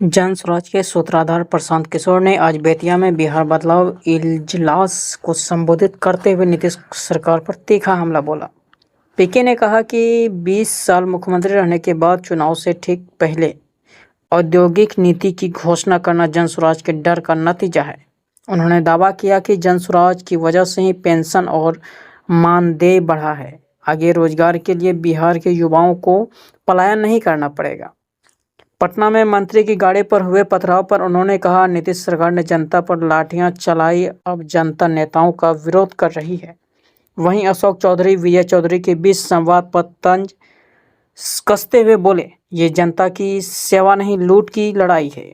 जन स्वराज के सूत्रधार प्रशांत किशोर ने आज बेतिया में बिहार बदलाव इजलास को संबोधित करते हुए नीतीश सरकार पर तीखा हमला बोला। पीके ने कहा कि 20 साल मुख्यमंत्री रहने के बाद चुनाव से ठीक पहले औद्योगिक नीति की घोषणा करना जन स्वराज के डर का नतीजा है। उन्होंने दावा किया कि जन स्वराज की वजह से ही पेंशन और मानदेय बढ़ा है। आगे रोजगार के लिए बिहार के युवाओं को पलायन नहीं करना पड़ेगा। पटना में मंत्री की गाड़ी पर हुए पथराव पर उन्होंने कहा, नीतीश सरकार ने जनता पर लाठियां चलाई, अब जनता नेताओं का विरोध कर रही है। वहीं अशोक चौधरी विजय चौधरी के बीच संवाद पर तंज कसते हुए बोले, ये जनता की सेवा नहीं लूट की लड़ाई है।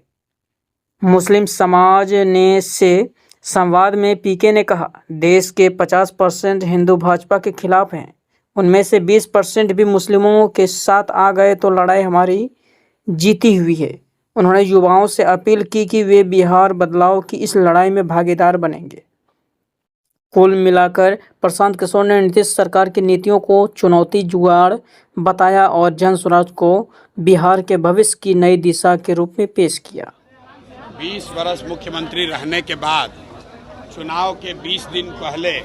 मुस्लिम समाज ने से संवाद में पीके ने कहा, देश के 50% हिंदू भाजपा के खिलाफ हैं, उनमें से 20% भी मुस्लिमों के साथ आ गए तो लड़ाई हमारी जीती हुई है। उन्होंने युवाओं से अपील की कि वे बिहार बदलाव की इस लड़ाई में भागीदार बनेंगे। कुल मिलाकर प्रशांत किशोर ने नीतीश सरकार की नीतियों को चुनौती जुगाड़ बताया और जन स्वराज को बिहार के भविष्य की नई दिशा के रूप में पेश किया। 20 वर्ष मुख्यमंत्री रहने के बाद चुनाव के 20 दिन पहले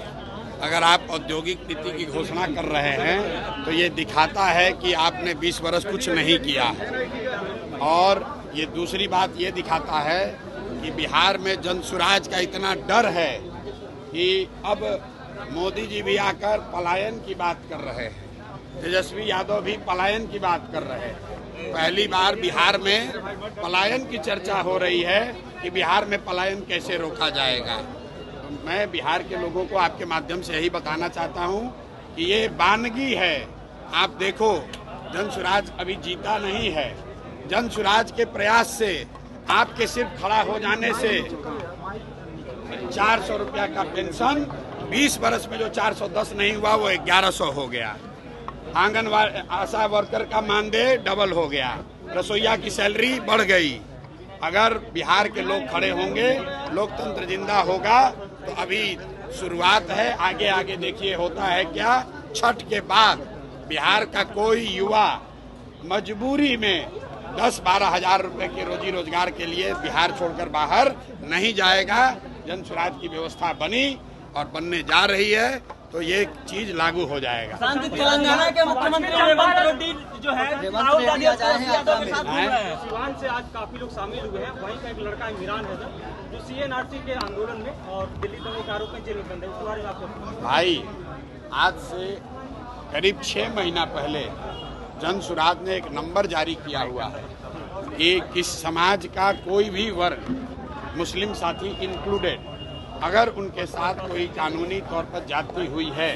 अगर आप औद्योगिक नीति की घोषणा कर रहे हैं तो ये दिखाता है कि आपने 20 वर्ष कुछ नहीं किया है। और ये दूसरी बात ये दिखाता है कि बिहार में जन स्वराज का इतना डर है कि अब मोदी जी भी आकर पलायन की बात कर रहे हैं, तेजस्वी यादव भी पलायन की बात कर रहे हैं। पहली बार बिहार में पलायन की चर्चा हो रही है कि बिहार में पलायन कैसे रोका जाएगा। तो मैं बिहार के लोगों को आपके माध्यम से यही बताना चाहता हूं कि ये वानगी है। आप देखो, जन स्वराज अभी जीता नहीं है। जन स्वराज के प्रयास से आपके सिर्फ खड़ा हो जाने से 400 रुपया का पेंशन 20 वर्ष में जो 410 नहीं हुआ वो 1100 हो गया। आंगनवाड़ी आशा वर्कर का मानदेय डबल हो गया। रसोईया की सैलरी बढ़ गई। अगर बिहार के लोग खड़े होंगे, लोकतंत्र जिंदा होगा। तो अभी शुरुआत है, आगे आगे देखिए होता है क्या। छठ के बाद बिहार का कोई युवा मजबूरी में 10-12 हजार रुपए के रोजी रोजगार के लिए बिहार छोड़कर बाहर नहीं जाएगा। जन स्वराज की व्यवस्था बनी और बनने जा रही है तो ये चीज लागू हो जाएगा। तेलंगाना के मुख्यमंत्री रेवंत रेड्डी जो है राहुल गांधी के साथ सिवान से आज काफी लोग शामिल हुए हैं। वहीं का एक लड़का इमरान है जो CNRC के आंदोलन में और दिल्ली में एक आरोप में जेल में बंद है। उसके बारे में आपको भाई, आज से करीब 6 महीना पहले जन स्वराज ने एक नंबर जारी किया हुआ है कि किस समाज का कोई भी वर्ग, मुस्लिम साथी इंक्लूडेड, अगर उनके साथ कोई कानूनी तौर पर जाती हुई है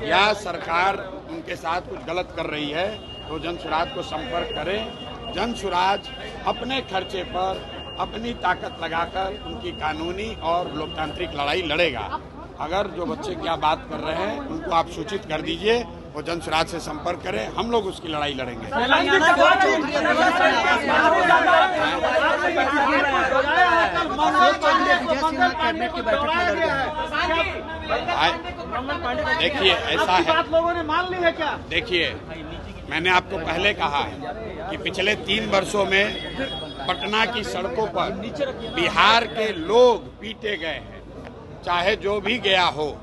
या सरकार उनके साथ कुछ गलत कर रही है तो जन स्वराज को संपर्क करें। जन स्वराज अपने खर्चे पर अपनी ताकत लगाकर उनकी कानूनी और लोकतांत्रिक लड़ाई लड़ेगा। अगर जो बच्चे क्या बात कर रहे हैं उनको आप सूचित कर दीजिए, वो जन स्वराज से संपर्क करें, हम लोग उसकी लड़ाई लड़ेंगे। देखिए, ऐसा है, लोगों ने मान ली है क्या? देखिए, मैंने आपको पहले कहा है कि पिछले 3 वर्षों में पटना की सड़कों पर बिहार के लोग पीटे गए हैं। चाहे जो भी गया हो,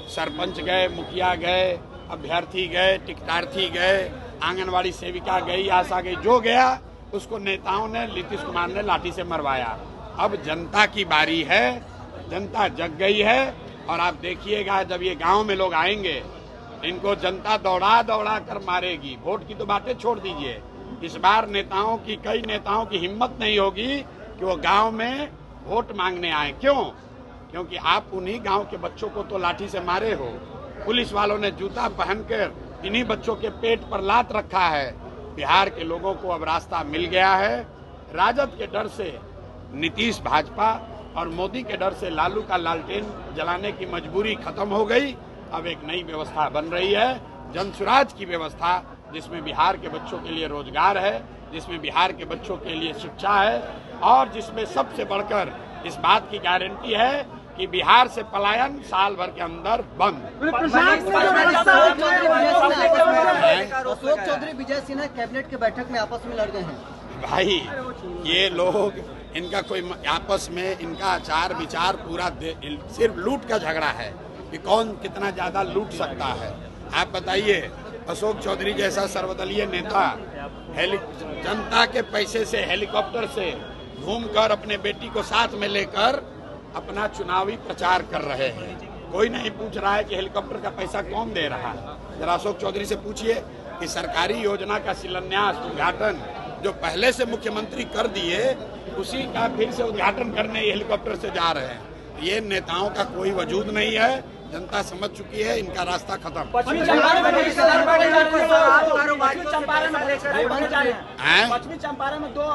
सरपंच गए, मुखिया गए, अभ्यर्थी गए, टिकटार्थी गए, आंगनवाड़ी सेविका गई, आशा गई, जो गया उसको नेताओं ने, नीतीश कुमार ने लाठी से मरवाया। अब जनता की बारी है, जनता जग गई है। और आप देखिएगा, जब ये गांव में लोग आएंगे इनको जनता दौड़ा दौड़ा कर मारेगी। वोट की तो बातें छोड़ दीजिए, इस बार कई नेताओं की हिम्मत नहीं होगी कि वो गांव में वोट मांगने आए। क्यों? क्योंकि आप उन्हीं गांव के बच्चों को तो लाठी से मारे हो। पुलिस वालों ने जूता पहनकर इन्हीं बच्चों के पेट पर लात रखा है। बिहार के लोगों को अब रास्ता मिल गया है। राजद के डर से नीतीश भाजपा और मोदी के डर से लालू का लालटेन जलाने की मजबूरी खत्म हो गई। अब एक नई व्यवस्था बन रही है, जन स्वराज की व्यवस्था, जिसमें बिहार के बच्चों के लिए रोजगार है, जिसमें बिहार के बच्चों के लिए शिक्षा है और जिसमें सबसे बढ़कर इस बात की गारंटी है कि बिहार से पलायन साल भर के अंदर बंद। अशोक चौधरी विजय सिन्हा कैबिनेट की बैठक में आपस में लड़ गए हैं। भाई ये लोग इनका कोई आपस में इनका आचार विचार पूरा सिर्फ लूट का झगड़ा है कि कौन कितना ज्यादा लूट सकता है। आप बताइए, अशोक चौधरी जैसा सर्वदलीय नेता जनता के पैसे से हेलीकॉप्टर से घूमकर अपने बेटी को साथ में लेकर अपना चुनावी प्रचार कर रहे हैं। कोई नहीं पूछ रहा है कि हेलीकॉप्टर का पैसा कौन दे रहा है। जरा अशोक चौधरी से पूछिए कि सरकारी योजना का शिलान्यास उद्घाटन जो पहले से मुख्यमंत्री कर दिए, उसी का फिर से उद्घाटन करने हेलीकॉप्टर से जा रहे हैं। ये नेताओं का कोई वजूद नहीं है। जनता समझ चुकी है, इनका रास्ता खत्म। पश्चिमी चंपारण में 2